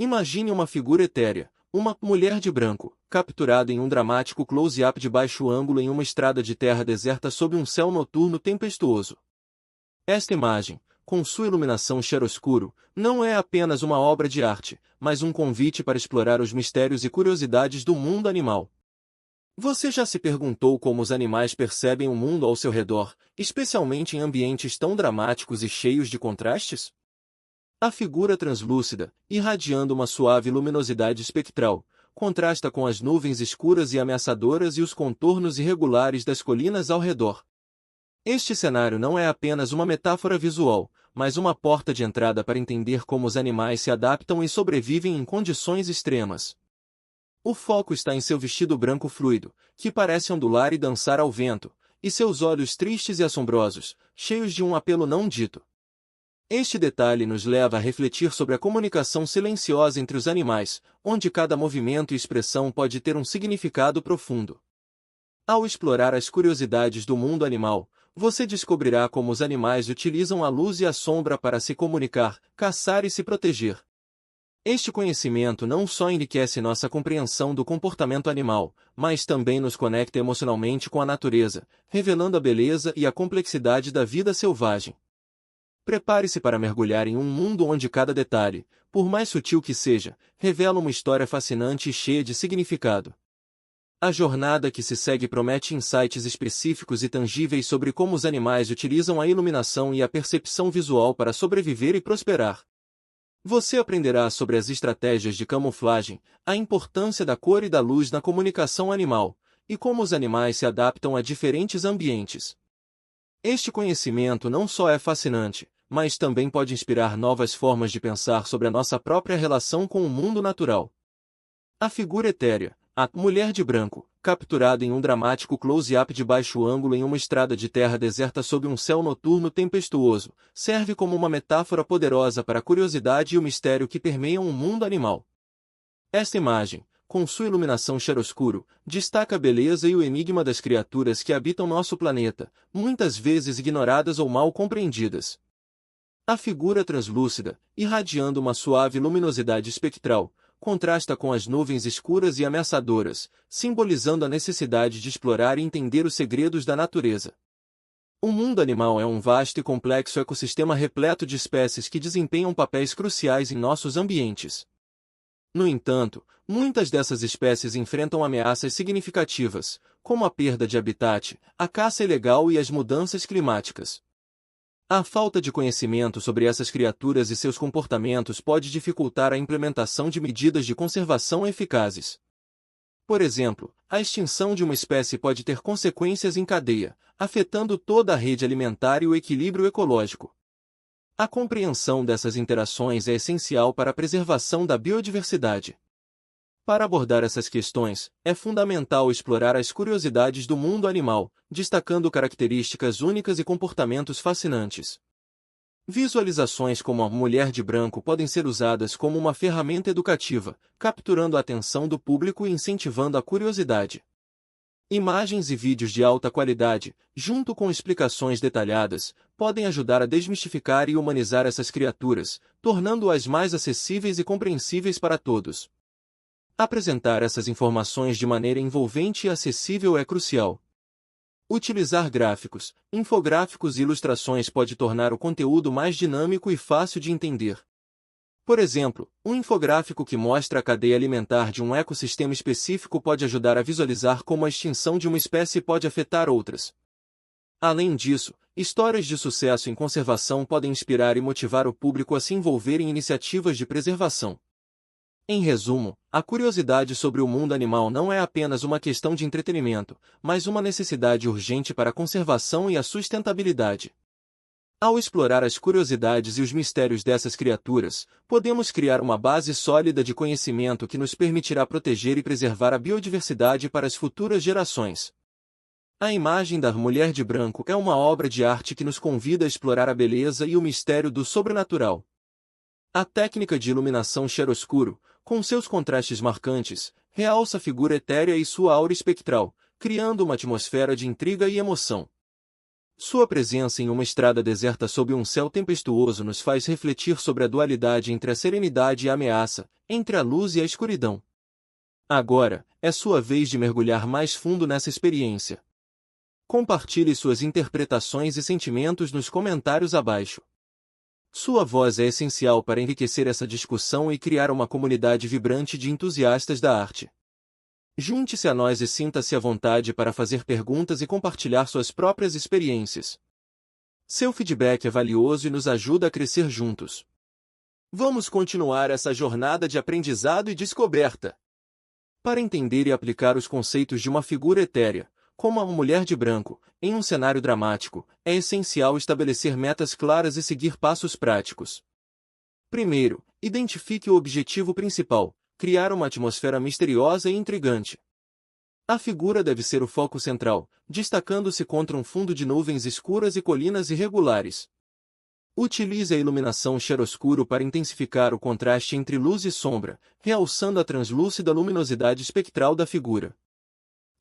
Imagine uma figura etérea, uma mulher de branco, capturada em um dramático close-up de baixo ângulo em uma estrada de terra deserta sob um céu noturno tempestuoso. Esta imagem, com sua iluminação chiaroscuro, não é apenas uma obra de arte, mas um convite para explorar os mistérios e curiosidades do mundo animal. Você já se perguntou como os animais percebem o mundo ao seu redor, especialmente em ambientes tão dramáticos e cheios de contrastes? A figura translúcida, irradiando uma suave luminosidade espectral, contrasta com as nuvens escuras e ameaçadoras e os contornos irregulares das colinas ao redor. Este cenário não é apenas uma metáfora visual, mas uma porta de entrada para entender como os animais se adaptam e sobrevivem em condições extremas. O foco está em seu vestido branco fluido, que parece ondular e dançar ao vento, e seus olhos tristes e assombrosos, cheios de um apelo não dito. Este detalhe nos leva a refletir sobre a comunicação silenciosa entre os animais, onde cada movimento e expressão pode ter um significado profundo. Ao explorar as curiosidades do mundo animal, você descobrirá como os animais utilizam a luz e a sombra para se comunicar, caçar e se proteger. Este conhecimento não só enriquece nossa compreensão do comportamento animal, mas também nos conecta emocionalmente com a natureza, revelando a beleza e a complexidade da vida selvagem. Prepare-se para mergulhar em um mundo onde cada detalhe, por mais sutil que seja, revela uma história fascinante e cheia de significado. A jornada que se segue promete insights específicos e tangíveis sobre como os animais utilizam a iluminação e a percepção visual para sobreviver e prosperar. Você aprenderá sobre as estratégias de camuflagem, a importância da cor e da luz na comunicação animal, e como os animais se adaptam a diferentes ambientes. Este conhecimento não só é fascinante, mas também pode inspirar novas formas de pensar sobre a nossa própria relação com o mundo natural. A figura etérea, a mulher de branco, capturada em um dramático close-up de baixo ângulo em uma estrada de terra deserta sob um céu noturno tempestuoso, serve como uma metáfora poderosa para a curiosidade e o mistério que permeiam o mundo animal. Esta imagem, com sua iluminação chiaroscuro, destaca a beleza e o enigma das criaturas que habitam nosso planeta, muitas vezes ignoradas ou mal compreendidas. A figura translúcida, irradiando uma suave luminosidade espectral, contrasta com as nuvens escuras e ameaçadoras, simbolizando a necessidade de explorar e entender os segredos da natureza. O mundo animal é um vasto e complexo ecossistema repleto de espécies que desempenham papéis cruciais em nossos ambientes. No entanto, muitas dessas espécies enfrentam ameaças significativas, como a perda de habitat, a caça ilegal e as mudanças climáticas. A falta de conhecimento sobre essas criaturas e seus comportamentos pode dificultar a implementação de medidas de conservação eficazes. Por exemplo, a extinção de uma espécie pode ter consequências em cadeia, afetando toda a rede alimentar e o equilíbrio ecológico. A compreensão dessas interações é essencial para a preservação da biodiversidade. Para abordar essas questões, é fundamental explorar as curiosidades do mundo animal, destacando características únicas e comportamentos fascinantes. Visualizações como a mulher de branco podem ser usadas como uma ferramenta educativa, capturando a atenção do público e incentivando a curiosidade. Imagens e vídeos de alta qualidade, junto com explicações detalhadas, podem ajudar a desmistificar e humanizar essas criaturas, tornando-as mais acessíveis e compreensíveis para todos. Apresentar essas informações de maneira envolvente e acessível é crucial. Utilizar gráficos, infográficos e ilustrações pode tornar o conteúdo mais dinâmico e fácil de entender. Por exemplo, um infográfico que mostra a cadeia alimentar de um ecossistema específico pode ajudar a visualizar como a extinção de uma espécie pode afetar outras. Além disso, histórias de sucesso em conservação podem inspirar e motivar o público a se envolver em iniciativas de preservação. Em resumo, a curiosidade sobre o mundo animal não é apenas uma questão de entretenimento, mas uma necessidade urgente para a conservação e a sustentabilidade. Ao explorar as curiosidades e os mistérios dessas criaturas, podemos criar uma base sólida de conhecimento que nos permitirá proteger e preservar a biodiversidade para as futuras gerações. A imagem da mulher de branco é uma obra de arte que nos convida a explorar a beleza e o mistério do sobrenatural. A técnica de iluminação chiaroscuro, com seus contrastes marcantes, realça a figura etérea e sua aura espectral, criando uma atmosfera de intriga e emoção. Sua presença em uma estrada deserta sob um céu tempestuoso nos faz refletir sobre a dualidade entre a serenidade e a ameaça, entre a luz e a escuridão. Agora, é sua vez de mergulhar mais fundo nessa experiência. Compartilhe suas interpretações e sentimentos nos comentários abaixo. Sua voz é essencial para enriquecer essa discussão e criar uma comunidade vibrante de entusiastas da arte. Junte-se a nós e sinta-se à vontade para fazer perguntas e compartilhar suas próprias experiências. Seu feedback é valioso e nos ajuda a crescer juntos. Vamos continuar essa jornada de aprendizado e descoberta. Para entender e aplicar os conceitos de uma figura etérea, como a mulher de branco, em um cenário dramático, é essencial estabelecer metas claras e seguir passos práticos. Primeiro, identifique o objetivo principal: criar uma atmosfera misteriosa e intrigante. A figura deve ser o foco central, destacando-se contra um fundo de nuvens escuras e colinas irregulares. Utilize a iluminação chiaroscuro para intensificar o contraste entre luz e sombra, realçando a translúcida luminosidade espectral da figura.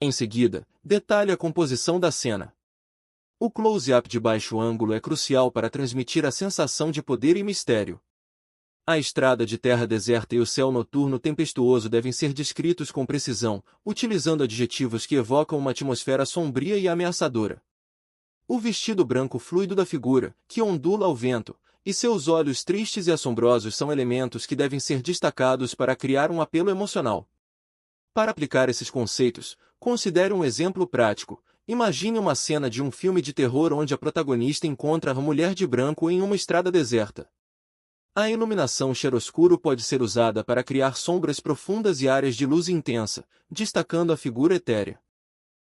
Em seguida, detalhe a composição da cena. O close-up de baixo ângulo é crucial para transmitir a sensação de poder e mistério. A estrada de terra deserta e o céu noturno tempestuoso devem ser descritos com precisão, utilizando adjetivos que evocam uma atmosfera sombria e ameaçadora. O vestido branco fluido da figura, que ondula ao vento, e seus olhos tristes e assombrosos são elementos que devem ser destacados para criar um apelo emocional. Para aplicar esses conceitos, considere um exemplo prático. Imagine uma cena de um filme de terror onde a protagonista encontra a mulher de branco em uma estrada deserta. A iluminação chiaroscuro pode ser usada para criar sombras profundas e áreas de luz intensa, destacando a figura etérea.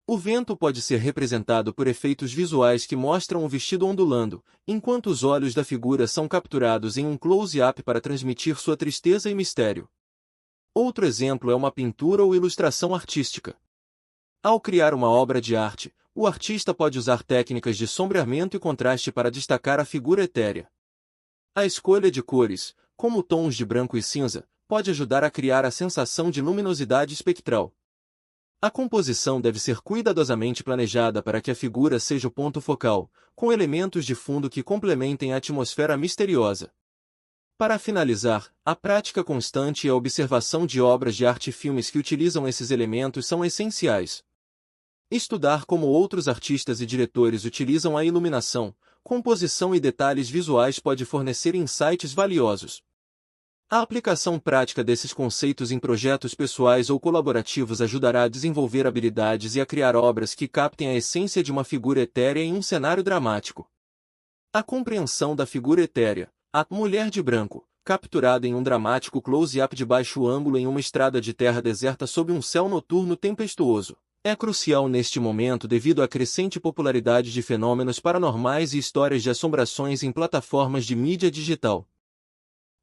O vento pode ser representado por efeitos visuais que mostram o vestido ondulando, enquanto os olhos da figura são capturados em um close-up para transmitir sua tristeza e mistério. Outro exemplo é uma pintura ou ilustração artística. Ao criar uma obra de arte, o artista pode usar técnicas de sombreamento e contraste para destacar a figura etérea. A escolha de cores, como tons de branco e cinza, pode ajudar a criar a sensação de luminosidade espectral. A composição deve ser cuidadosamente planejada para que a figura seja o ponto focal, com elementos de fundo que complementem a atmosfera misteriosa. Para finalizar, a prática constante e a observação de obras de arte e filmes que utilizam esses elementos são essenciais. Estudar como outros artistas e diretores utilizam a iluminação, composição e detalhes visuais pode fornecer insights valiosos. A aplicação prática desses conceitos em projetos pessoais ou colaborativos ajudará a desenvolver habilidades e a criar obras que captem a essência de uma figura etérea em um cenário dramático. A compreensão da figura etérea, a mulher de branco, capturada em um dramático close-up de baixo ângulo em uma estrada de terra deserta sob um céu noturno tempestuoso, é crucial neste momento devido à crescente popularidade de fenômenos paranormais e histórias de assombrações em plataformas de mídia digital.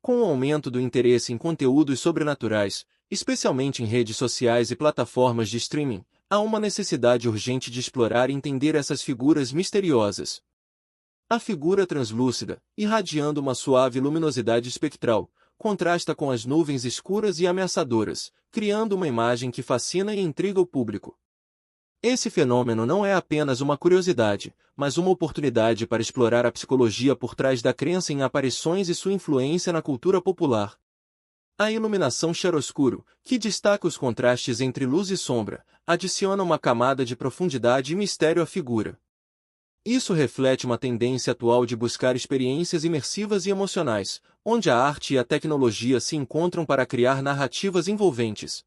Com o aumento do interesse em conteúdos sobrenaturais, especialmente em redes sociais e plataformas de streaming, há uma necessidade urgente de explorar e entender essas figuras misteriosas. A figura translúcida, irradiando uma suave luminosidade espectral, contrasta com as nuvens escuras e ameaçadoras, criando uma imagem que fascina e intriga o público. Esse fenômeno não é apenas uma curiosidade, mas uma oportunidade para explorar a psicologia por trás da crença em aparições e sua influência na cultura popular. A iluminação chiaroscuro, que destaca os contrastes entre luz e sombra, adiciona uma camada de profundidade e mistério à figura. Isso reflete uma tendência atual de buscar experiências imersivas e emocionais, onde a arte e a tecnologia se encontram para criar narrativas envolventes.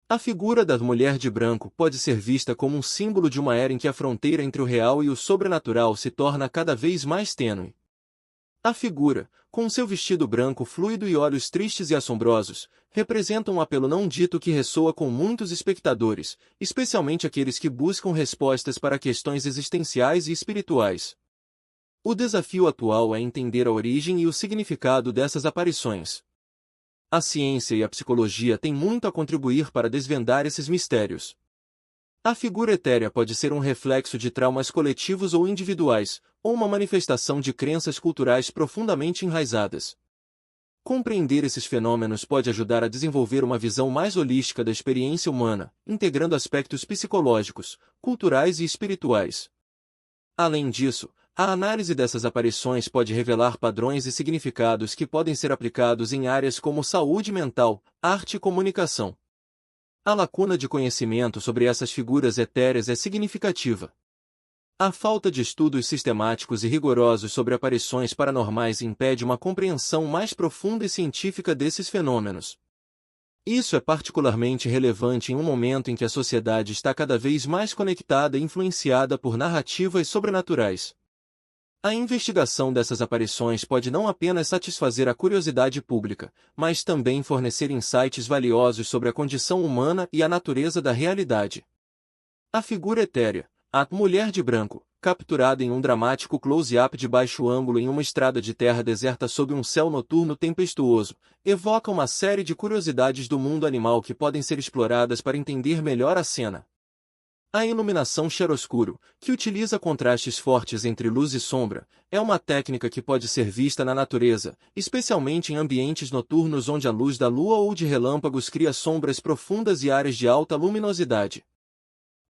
A figura da mulher de branco pode ser vista como um símbolo de uma era em que a fronteira entre o real e o sobrenatural se torna cada vez mais tênue. A figura, com seu vestido branco fluido e olhos tristes e assombrosos, representa um apelo não dito que ressoa com muitos espectadores, especialmente aqueles que buscam respostas para questões existenciais e espirituais. O desafio atual é entender a origem e o significado dessas aparições. A ciência e a psicologia têm muito a contribuir para desvendar esses mistérios. A figura etérea pode ser um reflexo de traumas coletivos ou individuais, ou uma manifestação de crenças culturais profundamente enraizadas. Compreender esses fenômenos pode ajudar a desenvolver uma visão mais holística da experiência humana, integrando aspectos psicológicos, culturais e espirituais. Além disso, a análise dessas aparições pode revelar padrões e significados que podem ser aplicados em áreas como saúde mental, arte e comunicação. A lacuna de conhecimento sobre essas figuras etéreas é significativa. A falta de estudos sistemáticos e rigorosos sobre aparições paranormais impede uma compreensão mais profunda e científica desses fenômenos. Isso é particularmente relevante em um momento em que a sociedade está cada vez mais conectada e influenciada por narrativas sobrenaturais. A investigação dessas aparições pode não apenas satisfazer a curiosidade pública, mas também fornecer insights valiosos sobre a condição humana e a natureza da realidade. A figura etérea, a mulher de branco, capturada em um dramático close-up de baixo ângulo em uma estrada de terra deserta sob um céu noturno tempestuoso, evoca uma série de curiosidades do mundo animal que podem ser exploradas para entender melhor a cena. A iluminação chiaroscuro, que utiliza contrastes fortes entre luz e sombra, é uma técnica que pode ser vista na natureza, especialmente em ambientes noturnos onde a luz da lua ou de relâmpagos cria sombras profundas e áreas de alta luminosidade.